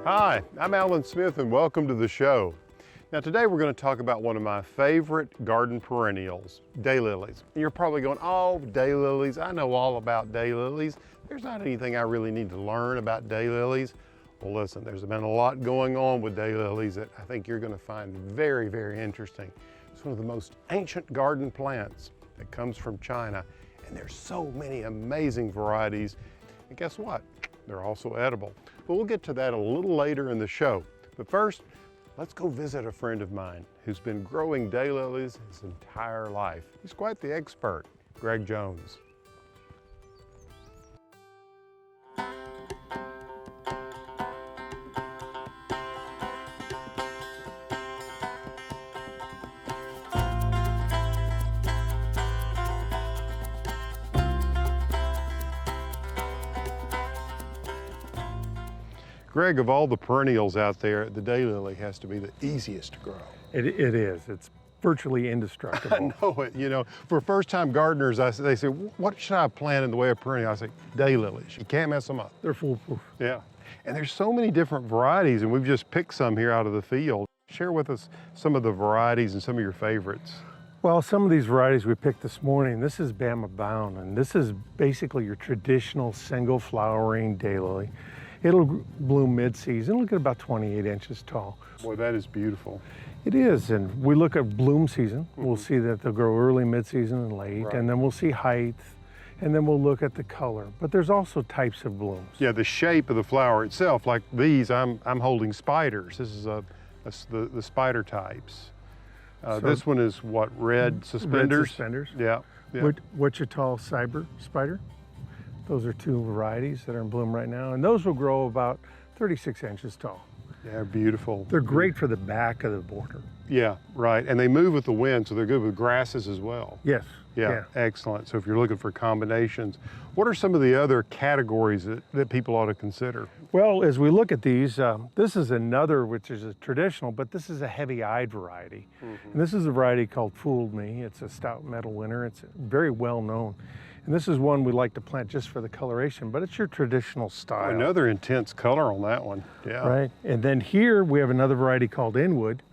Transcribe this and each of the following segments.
Hi, I'm Alan Smith and welcome to the show. Now today we're going to talk about one of my favorite garden perennials, daylilies. You're probably going, oh, daylilies, I know all about daylilies. There's not anything I really need to learn about daylilies. Well listen, there's been a lot going on with daylilies that I think you're going to find very, very interesting. It's one of the most ancient garden plants that comes from China, and there's so many amazing varieties. And guess what? They're also edible. But we'll get to that a little later in the show. But first, let's go visit a friend of mine who's been growing daylilies his entire life. He's quite the expert, Greg Jones. Greg, of all the perennials out there, the daylily has to be the easiest to grow. It is. It's virtually indestructible. I know it. You know, for first-time gardeners, they say, what should I plant in the way of perennial? I say, daylilies. You can't mess them up. They're foolproof. Yeah. And there's so many different varieties, and we've just picked some here out of the field. Share with us some of the varieties and some of your favorites. Well, some of these varieties we picked this morning, this is Bama Bound, and this is basically your traditional single flowering daylily. It'll bloom mid-season. It'll get about 28 inches tall. Boy, that is beautiful. It is, and we look at bloom season. We'll see that they'll grow early, mid-season, and late, Right. and then we'll see height, and then we'll look at the color. But there's also types of blooms. Yeah, the shape of the flower itself, like these, I'm holding spiders. This is the spider types. This one is what, red suspenders? Red suspenders. Yeah. Yeah. Wichita cyber spider. Those are two varieties that are in bloom right now, and those will grow about 36 inches tall. Yeah, beautiful. They're great for the back of the border. Yeah, right. And they move with the wind, so they're good with grasses as well. Yes. Yeah, excellent. So if you're looking for combinations, what are some of the other categories that people ought to consider? Well, as we look at these, this is another which is a traditional, but this is a heavy-eyed variety. And this is a variety called Fooled Me. It's a stout metal winter. It's very well known. And this is one we like to plant just for the coloration, but it's your traditional style. Another intense color on that one. Yeah. Right. And then here we have another variety called Inwood.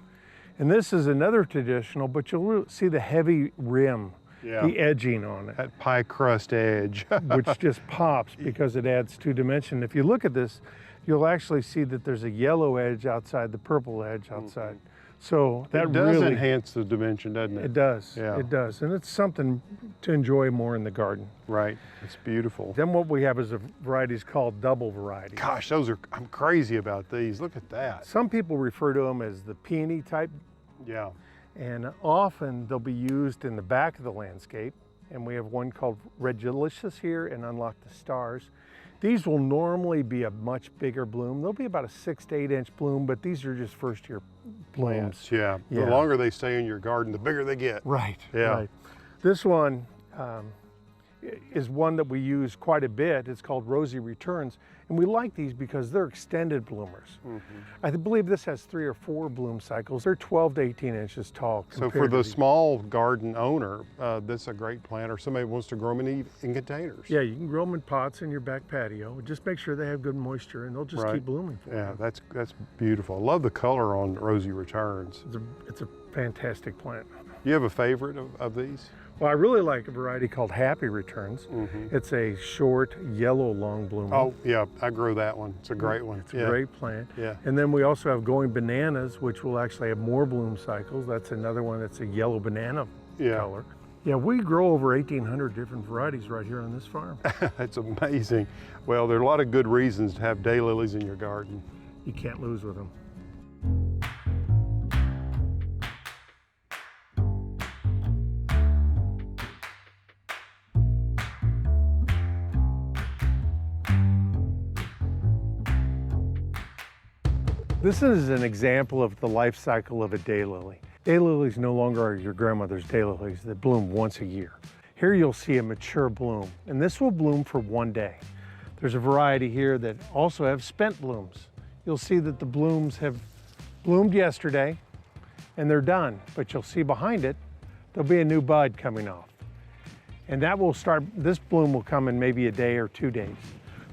And this is another traditional, but you'll see the heavy rim, the edging on it. That pie crust edge. Which just pops because it adds two dimension. If you look at this, you'll actually see that there's a yellow edge outside, the purple edge outside. So that does really enhance the dimension, doesn't it? It does. Yeah. It does. And it's something to enjoy more in the garden. Right. It's beautiful. Then what we have is a varieties called double varieties. Gosh, I'm crazy about these. Look at that. Some people refer to them as the peony type. Yeah. And often they'll be used in the back of the landscape. And we have one called Red Delicious here and Unlock the Stars. These will normally be a much bigger bloom. They'll be about a 6 to 8 inch bloom, but these are just first year blooms. Yeah. The longer they stay in your garden, the bigger they get. Right. Yeah. Right. This one is one that we use quite a bit. It's called Rosy Returns. And we like these because they're extended bloomers. I believe this has 3 or 4 bloom cycles. They're 12 to 18 inches tall. So for the small garden owner, that's a great plant, or somebody wants to grow them in containers. Yeah, you can grow them in pots in your back patio. Just make sure they have good moisture and they'll just keep blooming for you. Yeah, that's beautiful. I love the color on Rosy Returns. It's a fantastic plant. You have a favorite of these? Well, I really like a variety called Happy Returns. It's a short, yellow, long bloomer. Oh, yeah, I grew that one. It's a great one. It's a great plant. Yeah. And then we also have Going Bananas, which will actually have more bloom cycles. That's another one that's a yellow banana color. Yeah, we grow over 1,800 different varieties right here on this farm. That's amazing. Well, there are a lot of good reasons to have daylilies in your garden. You can't lose with them. This is an example of the life cycle of a daylily. Daylilies no longer are your grandmother's daylilies that bloom once a year. Here you'll see a mature bloom, and this will bloom for one day. There's a variety here that also have spent blooms. You'll see that the blooms have bloomed yesterday and they're done, but you'll see behind it, there'll be a new bud coming off. And that will start, this bloom will come in maybe a day or 2 days.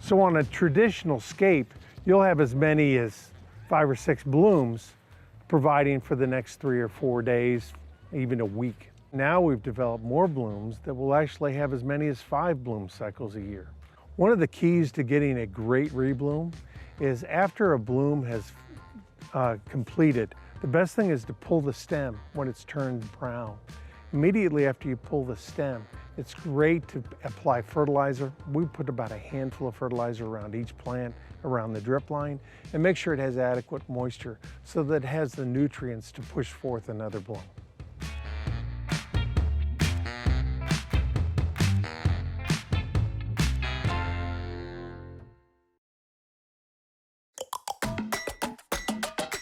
So on a traditional scape, you'll have as many as 5 or 6 blooms, providing for the next 3 or 4 days, even a week. Now we've developed more blooms that will actually have as many as 5 bloom cycles a year. One of the keys to getting a great rebloom is after a bloom has completed, the best thing is to pull the stem when it's turned brown. Immediately after you pull the stem, it's great to apply fertilizer. We put about a handful of fertilizer around each plant, around the drip line, and make sure it has adequate moisture so that it has the nutrients to push forth another bloom.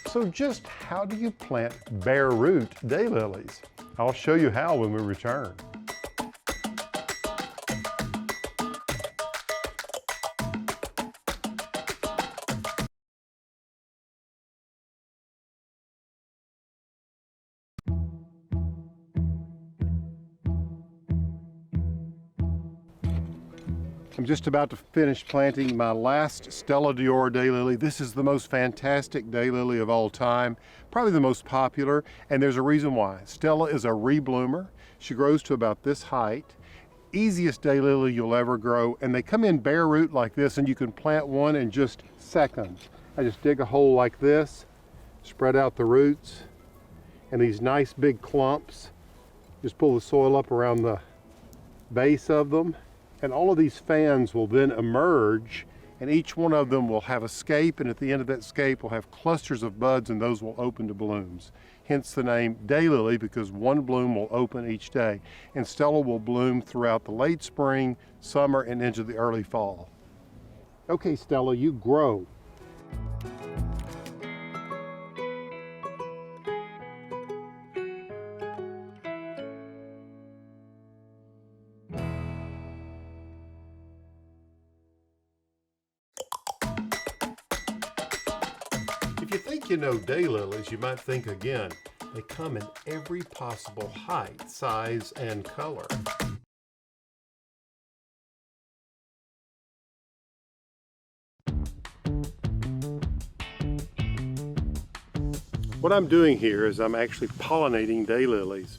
So just how do you plant bare root daylilies? I'll show you how when we return. I'm just about to finish planting my last Stella D daylily. This is the most fantastic daylily of all time, probably the most popular, and there's a reason why. Stella is a rebloomer. She grows to about this height. Easiest daylily you'll ever grow, and they come in bare root like this, and you can plant one in just seconds. I just dig a hole like this, spread out the roots, and these nice big clumps. Just pull the soil up around the base of them. And all of these fans will then emerge, and each one of them will have a scape, and at the end of that scape will have clusters of buds, and those will open to blooms. Hence the name daylily, because one bloom will open each day. And Stella will bloom throughout the late spring, summer, and into the early fall. Okay, Stella, you grow. If you think you know daylilies, you might think again. They come in every possible height, size, and color. What I'm doing here is I'm actually pollinating daylilies.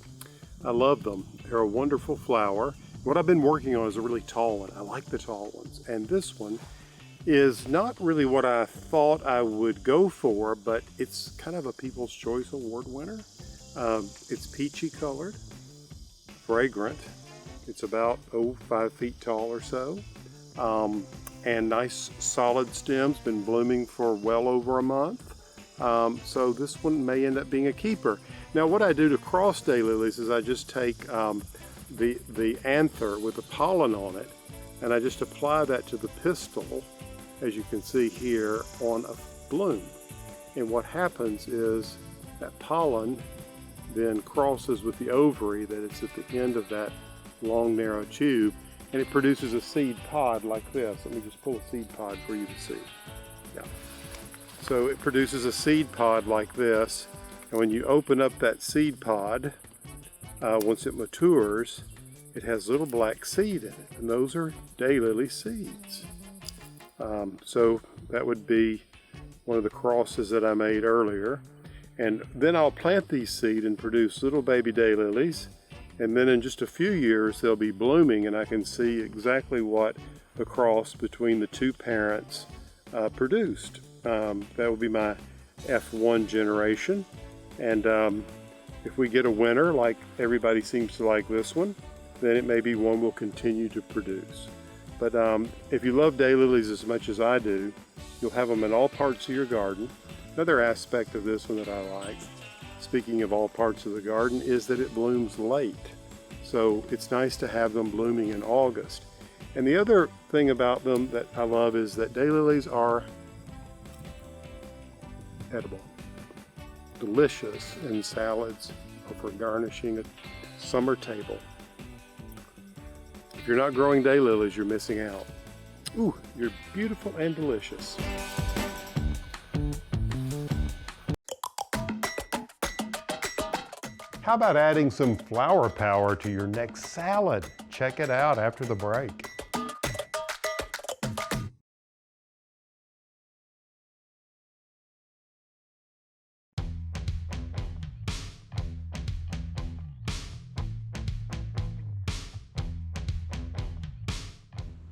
I love them. They're a wonderful flower. What I've been working on is a really tall one. I like the tall ones. And this one is not really what I thought I would go for, but it's kind of a People's Choice Award winner. It's peachy colored, fragrant. It's about 5 feet tall or so, and nice solid stems, been blooming for well over a month. So this one may end up being a keeper. Now what I do to cross daylilies is I just take the anther with the pollen on it, and I just apply that to the pistil, as you can see here, on a bloom. And what happens is that pollen then crosses with the ovary that is at the end of that long narrow tube, and it produces a seed pod like this. Let me just pull a seed pod for you to see. Yeah. So it produces a seed pod like this, and when you open up that seed pod, once it matures, it has little black seed in it, and those are daylily seeds. So that would be one of the crosses that I made earlier. And then I'll plant these seed and produce little baby daylilies. And then in just a few years, they'll be blooming, and I can see exactly what the cross between the two parents produced. That will be my F1 generation. And if we get a winner, like everybody seems to like this one, then it may be one we'll continue to produce. But if you love daylilies as much as I do, you'll have them in all parts of your garden. Another aspect of this one that I like, speaking of all parts of the garden, is that it blooms late. So it's nice to have them blooming in August. And the other thing about them that I love is that daylilies are edible, delicious in salads or for garnishing a summer table. If you're not growing daylilies, you're missing out. Ooh, you're beautiful and delicious. How about adding some flower power to your next salad? Check it out after the break.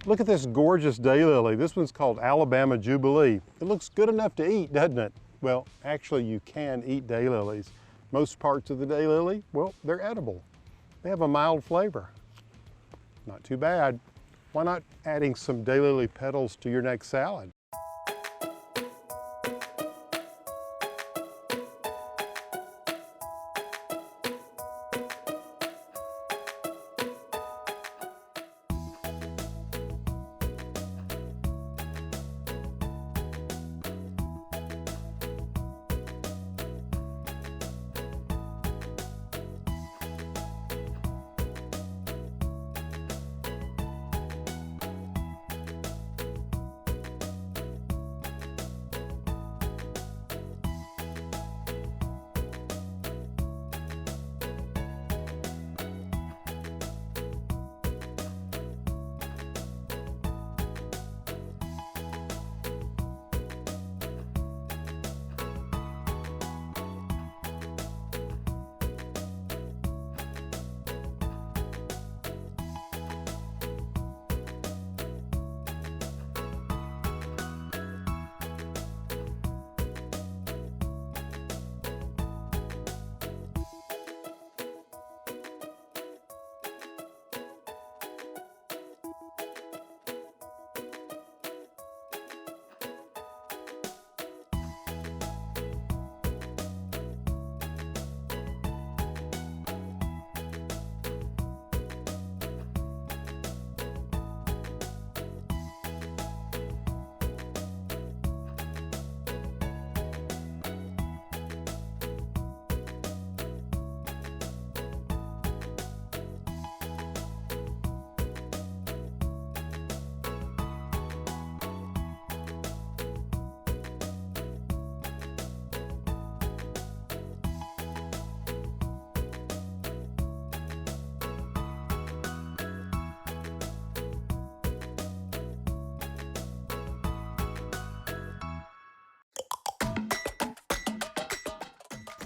Look at this gorgeous daylily. This one's called Alabama Jubilee. It looks good enough to eat, doesn't it? Well, actually you can eat daylilies. Most parts of the daylily, well, they're edible. They have a mild flavor. Not too bad. Why not adding some daylily petals to your next salad?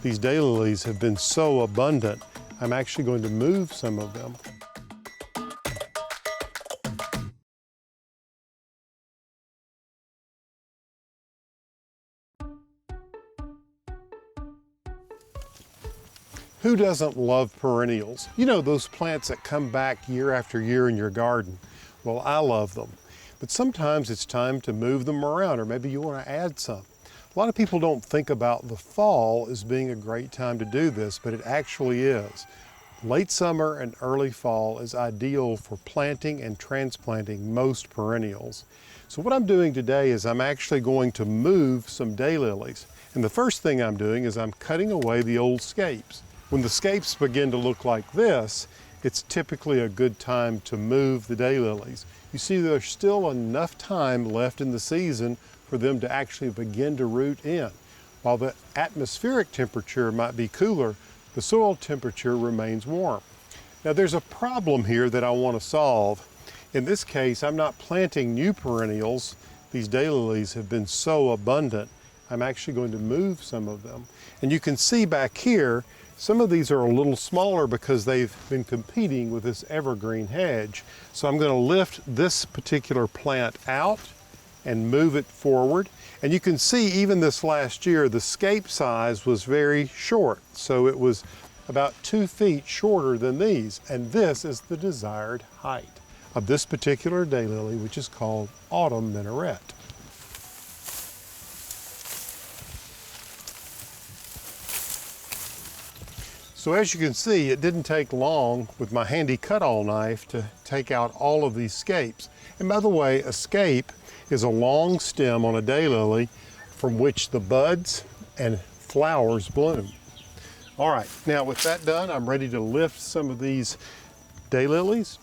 These daylilies have been so abundant, I'm actually going to move some of them. Who doesn't love perennials? You know, those plants that come back year after year in your garden. Well, I love them. But sometimes it's time to move them around, or maybe you want to add some. A lot of people don't think about the fall as being a great time to do this, but it actually is. Late summer and early fall is ideal for planting and transplanting most perennials. So what I'm doing today is I'm actually going to move some daylilies. And the first thing I'm doing is I'm cutting away the old scapes. When the scapes begin to look like this, it's typically a good time to move the daylilies. You see, there's still enough time left in the season for them to actually begin to root in. While the atmospheric temperature might be cooler, the soil temperature remains warm. Now there's a problem here that I want to solve. In this case, I'm not planting new perennials. These daylilies have been so abundant, I'm actually going to move some of them. And you can see back here, some of these are a little smaller because they've been competing with this evergreen hedge. So I'm going to lift this particular plant out and move it forward. And you can see even this last year, the scape size was very short. So it was about 2 feet shorter than these. And this is the desired height of this particular daylily, which is called Autumn Minaret. So as you can see, it didn't take long with my handy cut-all knife to take out all of these scapes. And by the way, a scape is a long stem on a daylily from which the buds and flowers bloom. All right, now with that done, I'm ready to lift some of these daylilies,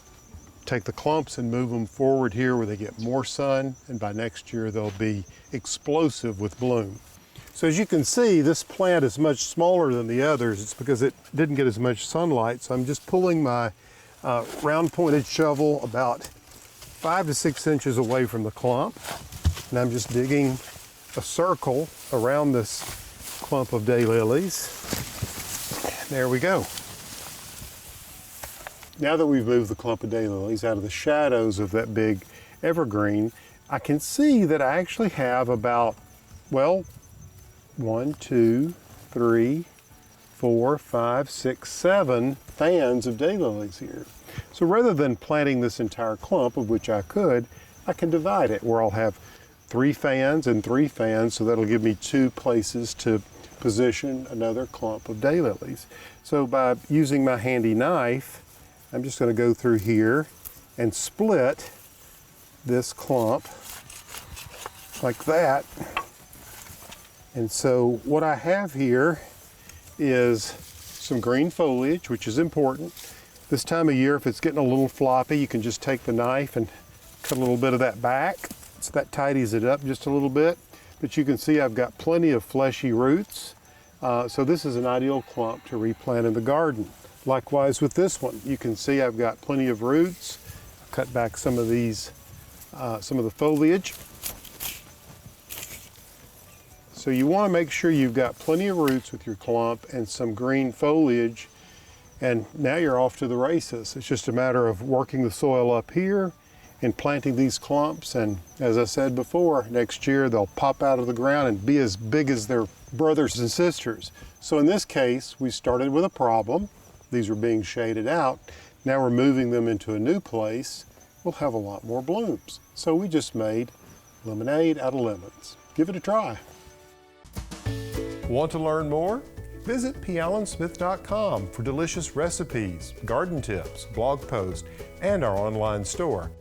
take the clumps and move them forward here where they get more sun, and by next year they'll be explosive with bloom. So as you can see, this plant is much smaller than the others. It's because it didn't get as much sunlight. So I'm just pulling my round pointed shovel about 5 to 6 inches away from the clump. And I'm just digging a circle around this clump of daylilies. There we go. Now that we've moved the clump of daylilies out of the shadows of that big evergreen, I can see that I actually have about, well, 1, 2, 3, 4, 5, 6, 7 fans of daylilies here. So rather than planting this entire clump, of which I could, I can divide it where I'll have 3 fans and 3 fans, so that'll give me 2 places to position another clump of daylilies. So by using my handy knife, I'm just going to go through here and split this clump like that. And so what I have here is some green foliage, which is important. This time of year, if it's getting a little floppy, you can just take the knife and cut a little bit of that back. So that tidies it up just a little bit. But you can see I've got plenty of fleshy roots. So this is an ideal clump to replant in the garden. Likewise with this one, you can see I've got plenty of roots. Cut back some of these, some of the foliage. So you want to make sure you've got plenty of roots with your clump and some green foliage, and now you're off to the races. It's just a matter of working the soil up here and planting these clumps, and as I said before, next year they'll pop out of the ground and be as big as their brothers and sisters. So in this case, we started with a problem. These were being shaded out. Now we're moving them into a new place. We'll have a lot more blooms. So we just made lemonade out of lemons. Give it a try. Want to learn more? Visit pallensmith.com for delicious recipes, garden tips, blog posts, and our online store.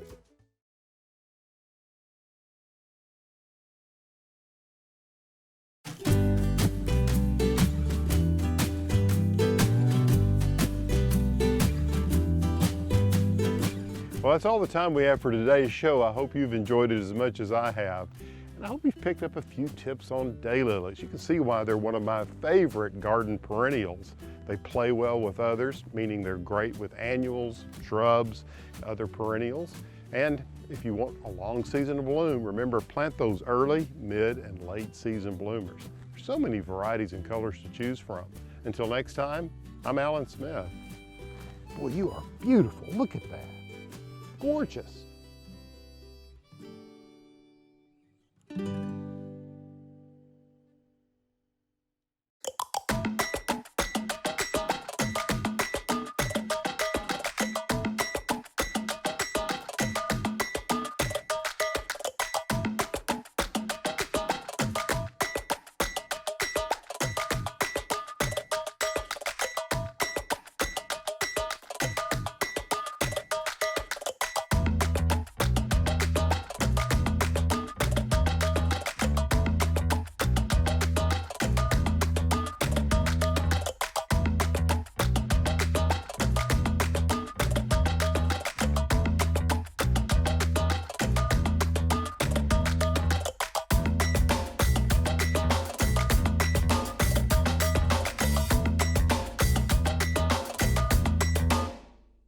Well, that's all the time we have for today's show. I hope you've enjoyed it as much as I have. And I hope you've picked up a few tips on daylilies. You can see why they're one of my favorite garden perennials. They play well with others, meaning they're great with annuals, shrubs, other perennials. And if you want a long season of bloom, remember, plant those early, mid, and late season bloomers. There's so many varieties and colors to choose from. Until next time, I'm Alan Smith. Boy, you are beautiful. Look at that. Gorgeous.